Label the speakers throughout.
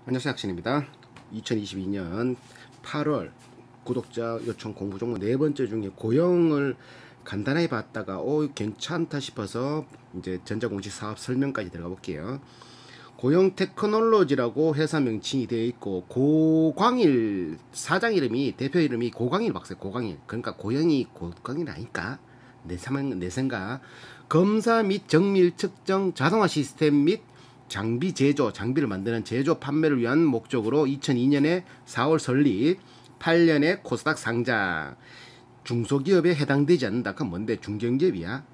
Speaker 1: 안녕하세요, 학신입니다. 2022년 8월 구독자 요청 공부 종목 네 번째 중에 고영을 간단하게 봤다가 괜찮다 싶어서 이제 전자공시 사업 설명까지 들어가 볼게요. 고영 테크놀로지라고 회사 명칭이 되어 있고, 고광일 사장 이름이, 대표 이름이 고광일 박사예요. 고광일. 그러니까 고영이 고광일 아닐까? 내 생각. 검사 및 정밀 측정 자동화 시스템 및 장비 제조, 장비를 만드는 제조 판매를 위한 목적으로 2002년에 4월 설립, 8년에 코스닥 상장. 중소기업에 해당되지 않는다. 그건 뭔데? 중견기업이야.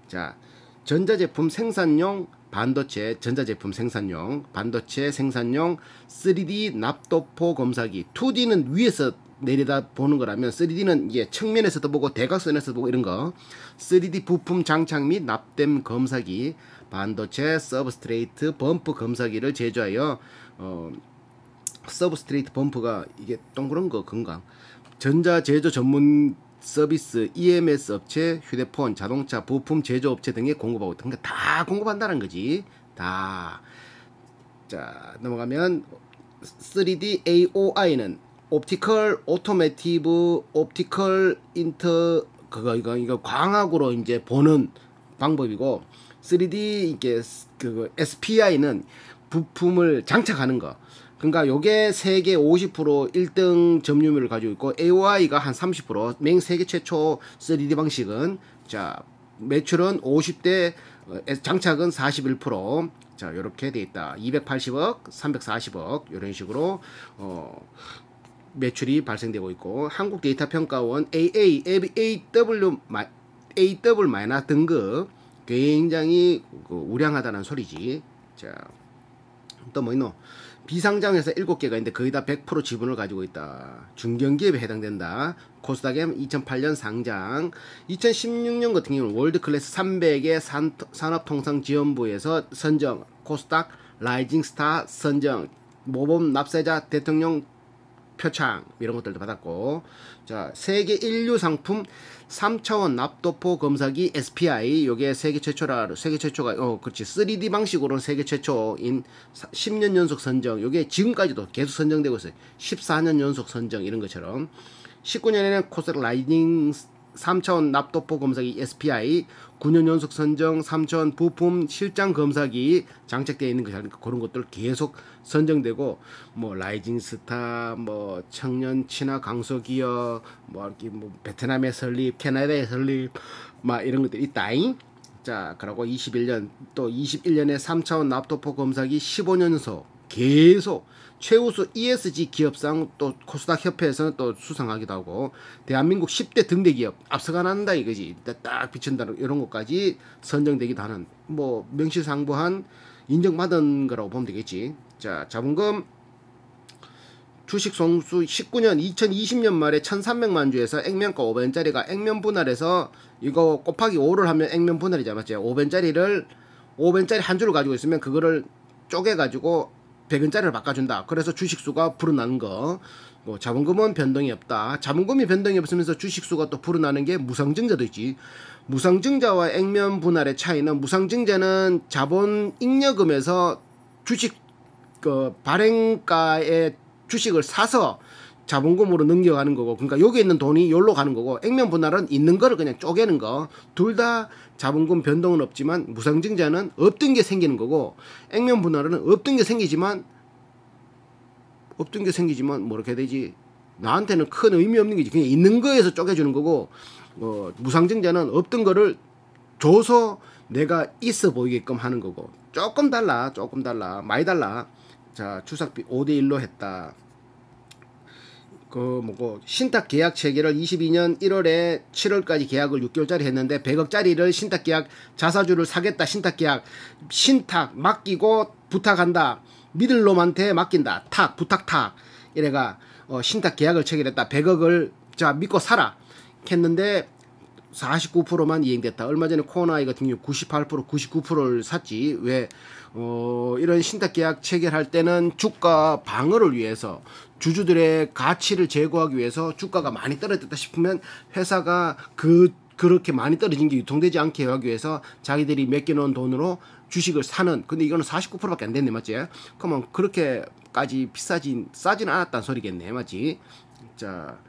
Speaker 1: 자, 전자제품 생산용 반도체, 전자제품 생산용 반도체 생산용 3D 납도포 검사기. 2D는 위에서 내려다 보는 거라면 3D는 이게 측면에서도 보고 대각선에서도 보고 이런 거. 3D 부품 장착 및 납땜 검사기, 반도체 서브스트레이트 범프 검사기를 제조하여 서브스트레이트 범프가 이게 동그란 거 건강. 전자 제조 전문 서비스, EMS 업체, 휴대폰, 자동차 부품 제조 업체 등에 공급하고, 그러니까 다 공급한다는 거지. 다. 자, 넘어가면 3D AOI는 옵티컬 오토매티브 옵티컬 인터 이거 광학으로 이제 보는 방법이고, 3D 이게 그 SPI는 부품을 장착하는 거. 그러니까 요게 세계 50% 1등 점유율을 가지고 있고, AOI가 한 30%, 세계 최초 3D 방식은. 자, 매출은 50대, 장착은 41%. 자, 요렇게 돼 있다. 280억, 340억 이런 식으로 매출이 발생되고 있고, 한국 데이터 평가원 AW 등급 굉장히 우량하다는 소리지. 자, 또 뭐 있노? 비상장에서 7개가 있는데 거의 다 100% 지분을 가지고 있다. 중견기업에 해당된다. 코스닥에 2008년 상장. 2016년 같은 경우는 월드클래스 300의 산업통상지원부에서 선정, 코스닥 라이징 스타 선정, 모범 납세자 대통령 표창 이런 것들도 받았고, 자, 세계 인류 상품 3차원 납도포 검사기 SPI, 요게 세계 최초가 그렇지, 3D 방식으로는 세계 최초인 10년 연속 선정. 요게 지금까지도 계속 선정되고 있어요. 14년 연속 선정 이런 것처럼. 19년에는 코스닥 라이징 3차원 납도포 검사기 SPI 9년 연속 선정, 3차원 부품 실장 검사기 장착되어 있는 거, 그런 것들 계속 선정되고, 뭐 라이징 스타, 뭐 청년 친화 강소기업, 뭐 이렇게 뭐 베트남에 설립, 캐나다에 설립, 막 이런 것들이 있다잉. 자, 그리고 21년에 3차원 납도포 검사기 15년 연속 계속 최우수 ESG 기업상, 또 코스닥 협회에서는 또 수상하기도 하고, 대한민국 10대 등대 기업 앞서가 난다 이거지. 딱 비춘다 이런 것까지 선정되기도 하는, 뭐 명실상부한 인정받은 거라고 보면 되겠지. 자, 자본금 주식 송수 2020년 말에 1300만 주에서 액면가 5배짜리가 액면 분할해서, 이거 곱하기 5를 하면 액면 분할이잖아, 맞지? 5배짜리 한 줄을 가지고 있으면 그거를 쪼개가지고 100원짜리를 바꿔준다. 그래서 주식수가 불어나는 거. 뭐 자본금은 변동이 없다. 자본금이 변동이 없으면서 주식수가 또 불어나는 게 무상증자도 있지. 무상증자와 액면 분할의 차이는, 무상증자는 자본 잉여금에서 주식 발행가의 주식을 사서 자본금으로 넘겨가는 거고, 그러니까 여기 있는 돈이 여기로 가는 거고, 액면 분할은 있는 거를 그냥 쪼개는 거. 둘 다 자본금 변동은 없지만, 무상증자는 없던 게 생기는 거고, 액면 분할은 없던 게 생기지만 뭐 이렇게 되지, 나한테는 큰 의미 없는 거지. 그냥 있는 거에서 쪼개주는 거고, 무상증자는 없던 거를 줘서 내가 있어 보이게끔 하는 거고, 조금 달라, 많이 달라. 자, 주삭비 5대1로 했다. 신탁 계약 체계를 22년 1월에 7월까지 계약을 6개월짜리 했는데, 100억짜리를 신탁 계약, 자사주를 사겠다, 신탁 맡기고 부탁한다, 믿을 놈한테 맡긴다, 부탁 이래가 신탁 계약을 체결했다. 100억을 자 믿고 사라 했는데 49%만 이행됐다. 얼마 전에 코너아이 같은 경우 98%, 99%를 샀지. 왜? 이런 신탁 계약 체결할 때는 주가 방어를 위해서, 주주들의 가치를 제고하기 위해서, 주가가 많이 떨어졌다 싶으면 회사가 그렇게 많이 떨어진 게 유통되지 않게 하기 위해서 자기들이 맡겨놓은 돈으로 주식을 사는, 근데 이거는 49%밖에 안 됐네, 맞지? 그러면 그렇게까지 싸진 않았다는 소리겠네, 맞지? 자,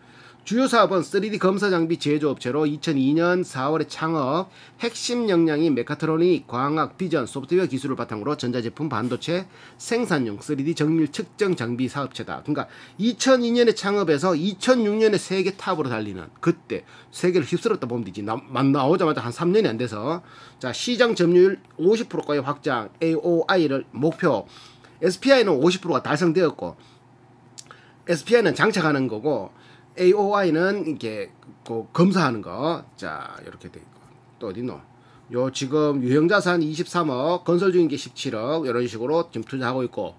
Speaker 1: 주요 사업은 3D 검사 장비 제조업체로 2002년 4월에 창업, 핵심 역량이 메카트로닉, 광학, 비전, 소프트웨어 기술을 바탕으로 전자제품 반도체 생산용 3D 정밀 측정 장비 사업체다. 그러니까 2002년에 창업해서 2006년에 세계 탑으로 달리는, 그때 세계를 휩쓸었다 보면 되지. 나오자마자 한 3년이 안 돼서. 자, 시장 점유율 50%까지 확장, AOI를 목표, SPI는 50%가 달성되었고, SPI는 장착하는 거고, AOI는 이렇게 검사하는 거. 자, 이렇게 돼 있고. 또 어딨노? 요 지금 유형자산 23억, 건설 중인 게 17억, 이런 식으로 지금 투자하고 있고,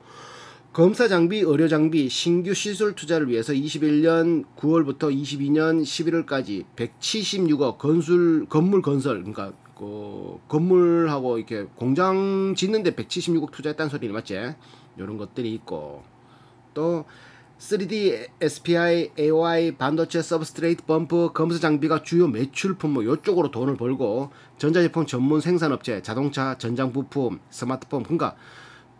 Speaker 1: 검사 장비, 의료 장비, 신규 시술 투자를 위해서 21년 9월부터 22년 11월까지 176억 건물 건설, 그러니까 건물하고 이렇게 공장 짓는데 176억 투자했다는 소리네, 맞지? 이런 것들이 있고, 또 3D, SPI, AOI, 반도체, 서브스트레이트, 범프, 검사 장비가 주요 매출 품목 요쪽으로 돈을 벌고, 전자제품 전문 생산업체, 자동차, 전장 부품, 스마트폰, 그러니까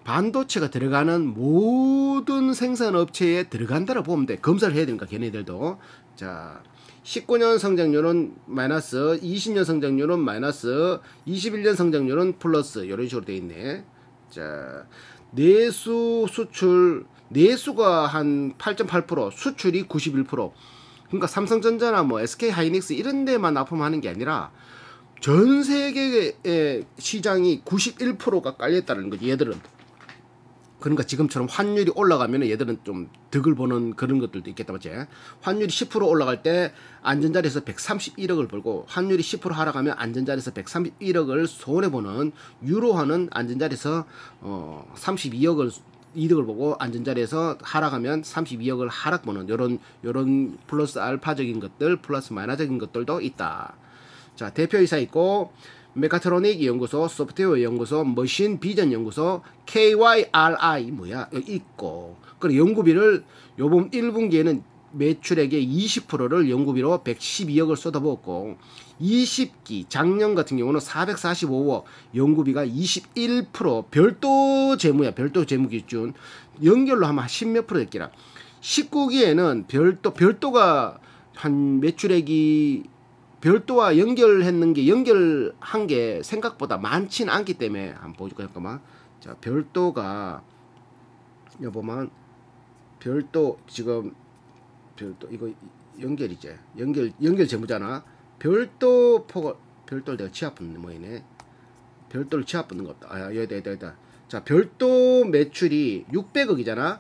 Speaker 1: 반도체가 들어가는 모든 생산업체에 들어간다고 보면 돼. 검사를 해야 되니까 걔네들도. 자, 19년 성장률은 마이너스, 20년 성장률은 마이너스, 21년 성장률은 플러스, 이런 식으로 돼 있네. 자, 내수 수출, 내수가 한 8.8%, 수출이 91%. 그러니까 삼성전자나 뭐 SK 하이닉스 이런 데만 납품하는 게 아니라 전 세계의 시장이 91%가 깔렸다는 거지, 얘들은. 그러니까 지금처럼 환율이 올라가면 얘들은 좀 득을 보는 그런 것들도 있겠다, 맞지? 환율이 10% 올라갈 때 안전자리에서 131억을 벌고, 환율이 10% 하락하면 안전자리에서 131억을 손해보는, 유로화는 안전자리에서 32억을 이득을 보고, 안전자리에서 하락하면 32억을 하락보는, 요런 플러스 알파적인 것들, 플러스 마이너적인 것들도 있다. 자, 대표이사 있고, 메카트로닉 연구소, 소프트웨어 연구소, 머신 비전 연구소, KYRI 뭐야 있고, 그리고 연구비를 요번 1분기에는 매출액의 20%를 연구비로 112억을 쏟아부었고, 20기 작년 같은 경우는 445억, 연구비가 21%, 별도 재무야, 별도 재무 기준. 연결로 하면 10몇 프로 됐기라. 19기에는 별도가 한 매출액이, 별도와 연결한 게 생각보다 많지는 않기 때문에, 한번 보여줄까, 잠깐만. 자, 별도가, 여보만, 별도, 지금, 별도, 이거 연결이지. 연결 재무잖아. 별도를 내가 치아 붙는 모이네. 별도를 치아 붙는 것 같다. 아, 여기다. 자, 별도 매출이 600억이잖아.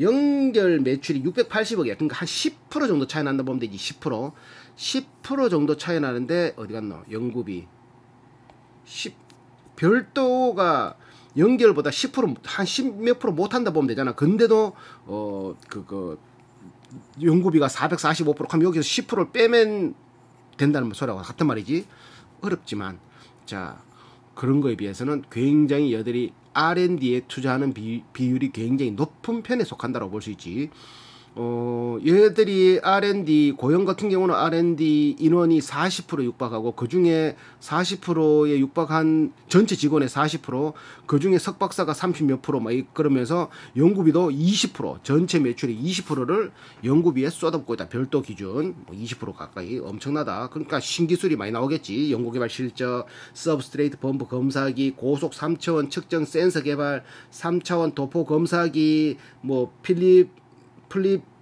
Speaker 1: 연결 매출이 680억이야. 그러니까 한 10% 정도 차이 난다 보면 되지. 10% 정도 차이 나는데, 어디 갔노? 연구비. 별도가 연결보다 10%, 한 10몇 프로 못한다 보면 되잖아. 근데도, 연구비가 445% 하면 여기서 10%를 빼면 된다는 소리하고 같은 말이지. 어렵지만, 자, 그런 거에 비해서는 굉장히 여들이 R&D에 투자하는 비율이 굉장히 높은 편에 속한다고 볼 수 있지. 얘들이 R&D 고용 같은 경우는 R&D 인원이 40% 육박하고, 그 중에 40%에 육박한 전체 직원의 40%, 그 중에 석박사가 30몇 프로 막 그러면서 연구비도 20%, 전체 매출의 20%를 연구비에 쏟아붓고 있다. 별도 기준 20% 가까이, 엄청나다. 그러니까 신기술이 많이 나오겠지. 연구개발 실적, 서브스트레이트 범프 검사기, 고속 3차원 측정 센서 개발, 3차원 도포 검사기, 뭐 플립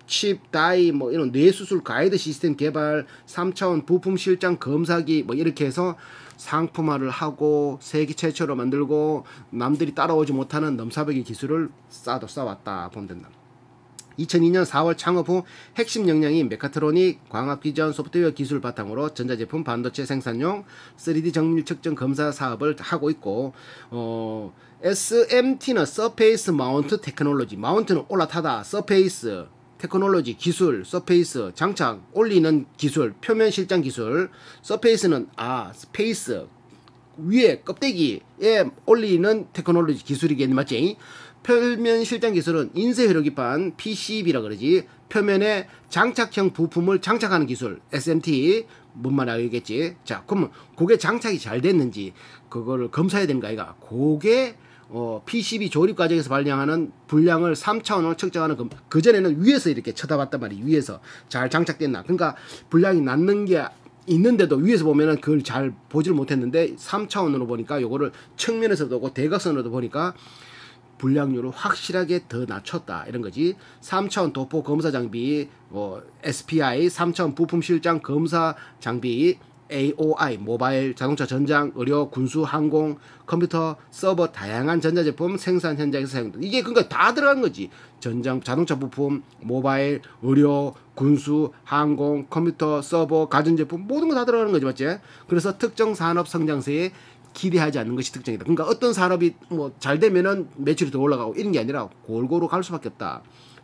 Speaker 1: 칩, 다이, 뭐 이런 뇌수술 가이드 시스템 개발, 3차원 부품 실장 검사기, 뭐 이렇게 해서 상품화를 하고 세계 최초로 만들고 남들이 따라오지 못하는 넘사벽의 기술을 쌓았다 보면 된다. 2002년 4월 창업 후 핵심 역량인 메카트로닉, 광학 비전, 소프트웨어 기술 바탕으로 전자제품 반도체 생산용 3D 정밀 측정 검사 사업을 하고 있고, SMT는 서페이스 마운트 테크놀로지, 마운트는 올라타다, 서페이스 테크놀로지 기술, 서페이스 장착 올리는 기술, 표면 실장 기술, 서페이스는 스페이스 위에 껍데기에 올리는 테크놀로지 기술이겠니, 맞지? 표면 실장 기술은 인쇄 회로기판 PCB라 그러지. 표면에 장착형 부품을 장착하는 기술 SMT. 뭔 말인지 알겠지? 자, 그러면 그게 장착이 잘 됐는지 그거를 검사해야 되는 거 아이가? 그게 PCB 조립 과정에서 발생하는 불량을 3차원으로 측정하는 그전에는 위에서 이렇게 쳐다봤단 말이에요. 위에서 잘 장착됐나. 그러니까 불량이 났는 게 있는데도 위에서 보면은 그걸 잘 보지를 못했는데 3차원으로 보니까 요거를 측면에서도 보고 대각선으로도 보니까 불량률을 확실하게 더 낮췄다 이런 거지. 3차원 도포 검사 장비 SPI 3차원 부품 실장 검사 장비 AOI 모바일 자동차 전장 의료 군수 항공 컴퓨터 서버 다양한 전자제품 생산 현장에서 사용된다. 이게 그러니까 다 들어간 거지. 전장 자동차 부품 모바일 의료 군수 항공 컴퓨터 서버 가전제품 모든 거 다 들어가는 거지 맞지? 그래서 특정 산업 성장세에 기대하지 않는 것이 특징이다. 그러니까 어떤 산업이 뭐 잘 되면은 매출이 더 올라가고 이런 게 아니라 골고루 갈 수밖에 없다.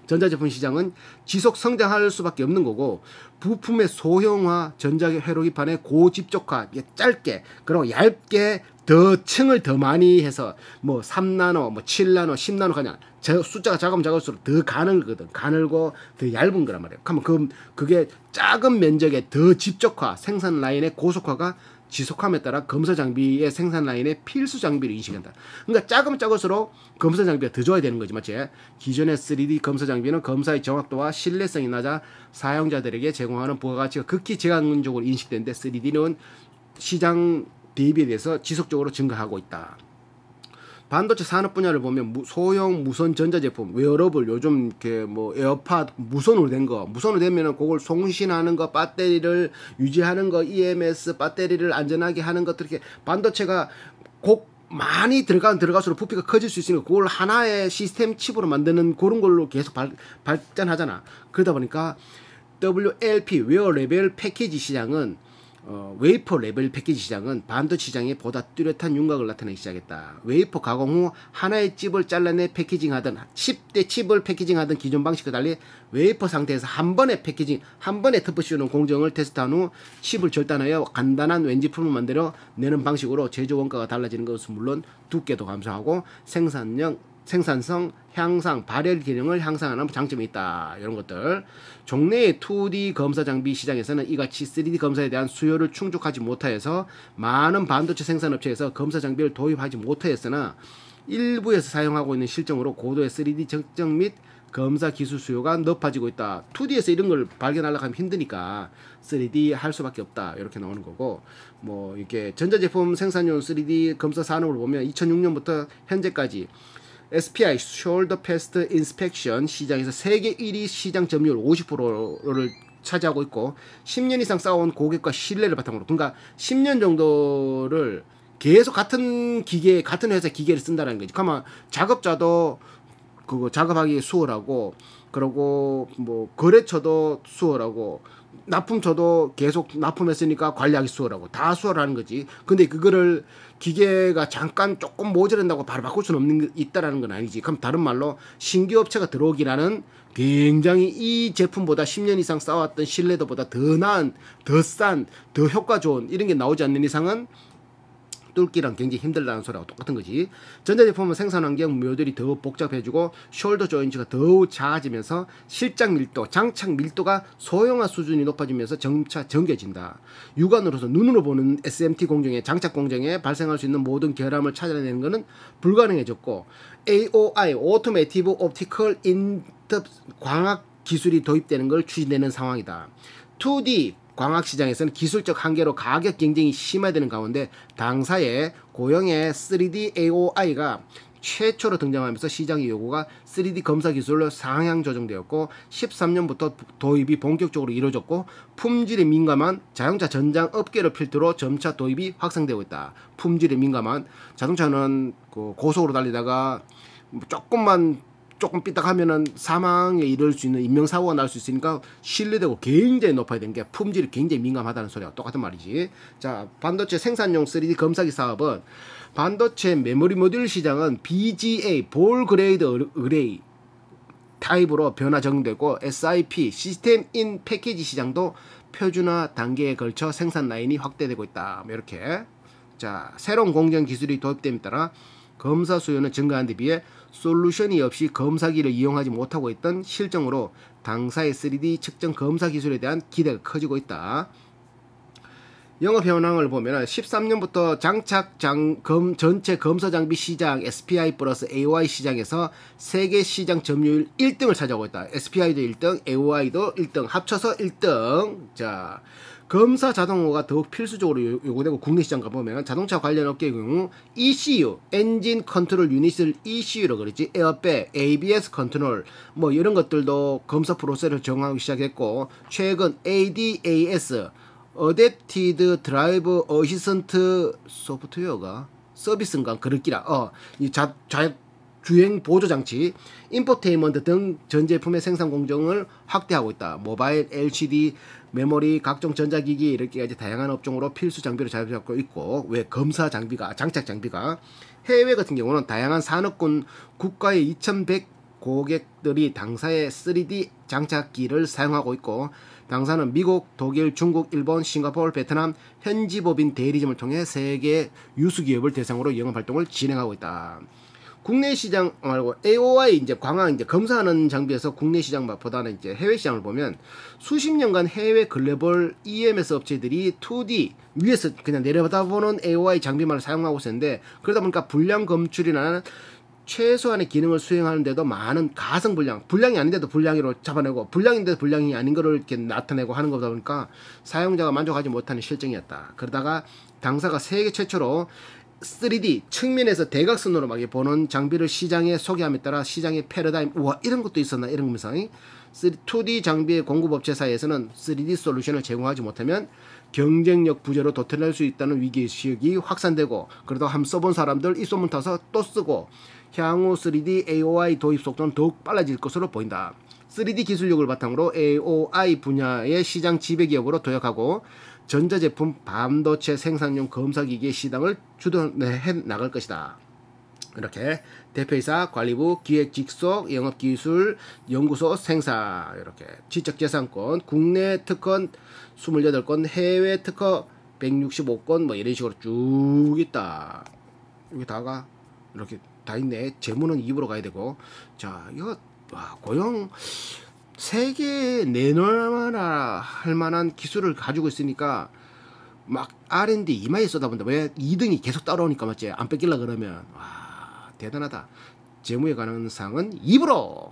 Speaker 1: 전자제품 시장은 지속 성장할 수밖에 없는 거고 부품의 소형화, 전자 회로기판의 고집적화, 짧게 그리고 얇게 더 층을 더 많이 해서 뭐 3나노, 뭐 7나노, 10나노 그냥 숫자가 작으면 작을수록 더 가늘거든. 가늘고 더 얇은 거란 말이에요. 그러면 그게 작은 면적의 더 집적화, 생산 라인의 고속화가 지속함에 따라 검사 장비의 생산 라인의 필수 장비를 인식한다. 그러니까 작으면 작을수록 검사 장비가 더 좋아야 되는 거지, 맞지? 기존의 3D 검사 장비는 검사의 정확도와 신뢰성이 낮아 사용자들에게 제공하는 부가가치가 극히 제한적으로 인식되는데 3D는 시장 대비에 대해서 지속적으로 증가하고 있다. 반도체 산업 분야를 보면 소형 무선 전자제품, 웨어러블, 요즘 이렇게 뭐 에어팟 무선으로 된 거, 무선으로 되면은 그걸 송신하는 거, 배터리를 유지하는 거, EMS 배터리를 안전하게 하는 것들 이렇게 반도체가 많이 들어갈수록 부피가 커질 수 있으니까 그걸 하나의 시스템 칩으로 만드는 그런 걸로 계속 발전하잖아. 그러다 보니까 WLP 웨어 레벨 패키지 시장은 웨이퍼 레벨 패키지 시장은 반도체 시장에 보다 뚜렷한 윤곽을 나타내기 시작했다. 웨이퍼 가공 후 하나의 칩을 잘라내 패키징하던 칩을 패키징하던 기존 방식과 달리 웨이퍼 상태에서 한 번에 터프 씌우는 공정을 테스트한 후 칩을 절단하여 간단한 왠지품을 만들어 내는 방식으로 제조 원가가 달라지는 것은 물론 두께도 감소하고 생산성 향상, 발열 기능을 향상하는 장점이 있다. 이런 것들. 종래의 2D 검사 장비 시장에서는 이같이 3D 검사에 대한 수요를 충족하지 못하여서 많은 반도체 생산업체에서 검사 장비를 도입하지 못하였으나 일부에서 사용하고 있는 실정으로 고도의 3D 측정 및 검사 기술 수요가 높아지고 있다. 2D에서 이런 걸 발견하려고 하면 힘드니까 3D 할 수밖에 없다. 이렇게 나오는 거고, 뭐 이렇게 전자제품 생산용 3D 검사 산업을 보면 2006년부터 현재까지 SPI Shoulder Past Inspection 시장에서 세계 1위 시장 점유율 50%를 차지하고 있고 10년 이상 쌓아온 고객과 신뢰를 바탕으로, 그러니까 10년 정도를 계속 같은 회사 기계를 쓴다는 거지. 그러면 작업자도 그거 작업하기 수월하고, 그리고 뭐 거래처도 수월하고, 납품처도 계속 납품했으니까 관리하기 수월하고, 다 수월하는 거지. 근데 그거를 기계가 잠깐 조금 모자란다고 바로 바꿀 수는 있다라는 건 아니지. 그럼 다른 말로 신규 업체가 들어오기라는 굉장히 이 제품보다 10년 이상 쌓아왔던 신뢰도보다 더 나은, 더 싼, 더 효과 좋은 이런 게 나오지 않는 이상은 뚫기랑 굉장히 힘들다는 소리하고 똑같은 거지. 전자제품은 생산 환경 모듈이 더 복잡해지고 숄더 조인트가 더욱 작아지면서 실장 밀도, 장착 밀도가 소형화 수준이 높아지면서 점차 정겨진다. 육안으로서 눈으로 보는 SMT 공정에, 장착 공정에 발생할 수 있는 모든 결함을 찾아내는 것은 불가능해졌고, AOI Automotive Optical 광학 기술이 도입되는 걸 추진되는 상황이다. 2D 광학 시장에서는 기술적 한계로 가격 경쟁이 심화되는 가운데 당사의 고용의 3D AOI가 최초로 등장하면서 시장의 요구가 3D 검사 기술로 상향 조정되었고 13년부터 도입이 본격적으로 이루어졌고 품질에 민감한 자동차 전장 업계를 필두로 점차 도입이 확산되고 있다. 품질에 민감한 자동차는 고속으로 달리다가 조금 삐딱하면은 사망에 이를 수 있는 인명사고가 날 수 있으니까 신뢰되고 굉장히 높아야 되는 게 품질이 굉장히 민감하다는 소리가 똑같은 말이지. 자, 반도체 생산용 3D 검사기 사업은 반도체 메모리 모듈 시장은 BGA 볼 그레이드 어레이 타입으로 변화 적용되고 SIP 시스템 인 패키지 시장도 표준화 단계에 걸쳐 생산 라인이 확대되고 있다. 이렇게. 자, 새로운 공정 기술이 도입됨에 따라 검사 수요는 증가한 데 비해 솔루션이 없이 검사기를 이용하지 못하고 있던 실정으로 당사의 3D 측정 검사 기술에 대한 기대가 커지고 있다. 영업 현황을 보면 13년부터 장착 전체 검사 장비 시장 SPI 플러스 AOI 시장에서 세계 시장 점유율 1등을 차지하고 있다. SPI도 1등, AOI도 1등, 합쳐서 1등. 자, 검사 자동화가 더욱 필수적으로 요구되고 국내 시장 가보면 자동차 관련 업계의 경우 ECU, 엔진 컨트롤 유닛을 ECU로 그러지, 에어백, ABS 컨트롤 뭐 이런 것들도 검사 프로세스를 정하기 시작했고, 최근 ADAS 어댑티드 드라이브 어시스턴트 소프트웨어가 서비스인가 그렇기라 이 주행 보조 장치, 인포테인먼트 등 전 제품의 생산 공정을 확대하고 있다. 모바일, LCD, 메모리, 각종 전자기기 이렇게 다양한 업종으로 필수 장비를 잘 잡고 있고, 왜 검사 장비가 장착 장비가 해외 같은 경우는 다양한 산업군 국가의 2100 고객들이 당사의 3D 장착기를 사용하고 있고, 당사는 미국, 독일, 중국, 일본, 싱가포르, 베트남 현지 법인 대리점을 통해 세계 유수기업을 대상으로 영업 활동을 진행하고 있다. 국내 시장 말고 AOI 이제 광학 이제 검사하는 장비에서 국내 시장보다는 이제 해외 시장을 보면 수십 년간 해외 글로벌 EMS 업체들이 2D 위에서 그냥 내려다보는 AOI 장비만 사용하고 있었는데, 그러다 보니까 불량 검출이나 최소한의 기능을 수행하는데도 많은 가성 불량이 아닌데도 불량으로 잡아내고, 불량인데도 불량이 아닌 거를 이렇게 나타내고 하는 거다 보니까 사용자가 만족하지 못하는 실정이었다. 그러다가 당사가 세계 최초로 3D 측면에서 대각선으로 막 보는 장비를 시장에 소개함에 따라 시장의 패러다임, 우와 이런 것도 있었나 이러면서 2D 장비의 공급업체 사이에서는 3D 솔루션을 제공하지 못하면 경쟁력 부재로 도태될 수 있다는 위기의식이 확산되고, 그러다 한번 써본 사람들 이 소문 타서 또 쓰고, 향후 3D AOI 도입 속도는 더욱 빨라질 것으로 보인다. 3D 기술력을 바탕으로 AOI 분야의 시장 지배기업으로 도약하고 전자제품 반도체 생산용 검사기기의 시장을 주도해 나갈 것이다. 이렇게 대표이사, 관리부, 기획직속, 영업기술, 연구소, 생사, 이렇게 지적재산권, 국내 특허 28건, 해외 특허 165건 뭐 이런 식으로 쭉 있다. 여기 다가 이렇게 다 있네. 재무는 2부로 가야 되고. 자, 이거 고용 세계에 내놓아라 할 만한 기술을 가지고 있으니까 막 R&D 이마에 쏟아본다. 왜 2등이 계속 따라오니까 맞지? 안 뺏길라 그러면 와 대단하다. 재무에 관한 사항은 2부로.